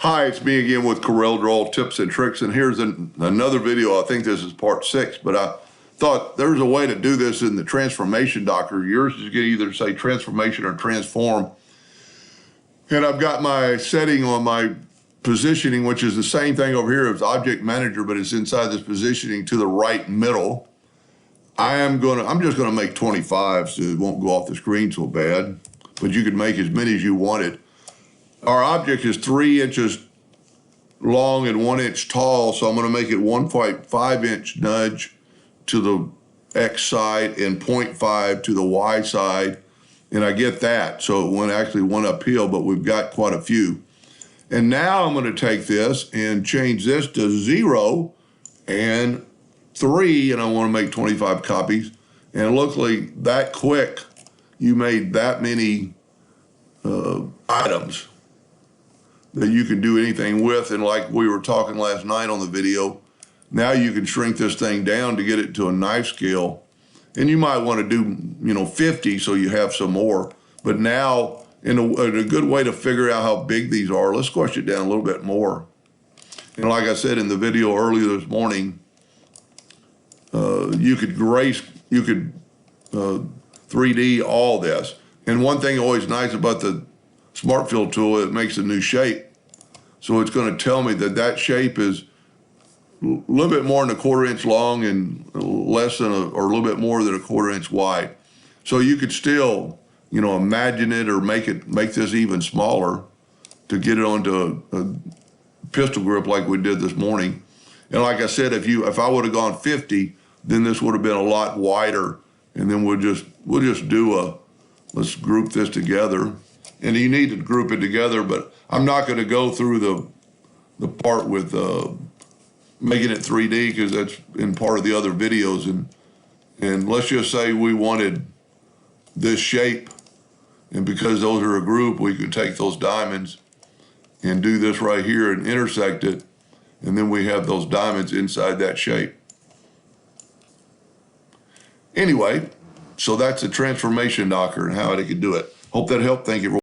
Hi, it's me again with Corel Draw Tips and Tricks, and here's another video. I think this is part 6, but I thought there's a way to do this in the transformation docker. Yours is going to either say transformation or transform. And I've got my setting on my positioning, which is the same thing over here as Object Manager, but it's inside this positioning to the right middle. I'm just gonna make 25 so it won't go off the screen so bad, but you can make as many as you wanted. Our object is 3 inches long and 1 inch tall, so I'm going to make it 1.5 inch nudge to the X side and 0.5 to the Y side, and I get that. So it actually went uphill, but we've got quite a few. And now I'm going to take this and change this to 0 and 3, and I want to make 25 copies. And luckily, that quick, you made that many items that you can do anything with. And like we were talking last night on the video, now you can shrink this thing down to get it to a knife scale. And you might want to do, 50 so you have some more. But now, in a good way to figure out how big these are, let's squash it down a little bit more. And like I said in the video earlier this morning, you could 3D all this. And one thing always nice about the Smart Fill tool, it makes a new shape. So it's going to tell me that shape is a little bit more than a 1/4 inch long and less than or a little bit more than a 1/4 inch wide. So you could still, imagine it or make this even smaller to get it onto a pistol grip like we did this morning. And like I said, if I would have gone 50, then this would have been a lot wider. And then we'll just let's group this together. And you need to group it together, but I'm not going to go through the part with making it 3D because that's in part of the other videos. And let's just say we wanted this shape, and because those are a group, we could take those diamonds and do this right here and intersect it, and then we have those diamonds inside that shape. Anyway, so that's a transformation docker and how it could do it. Hope that helped. Thank you.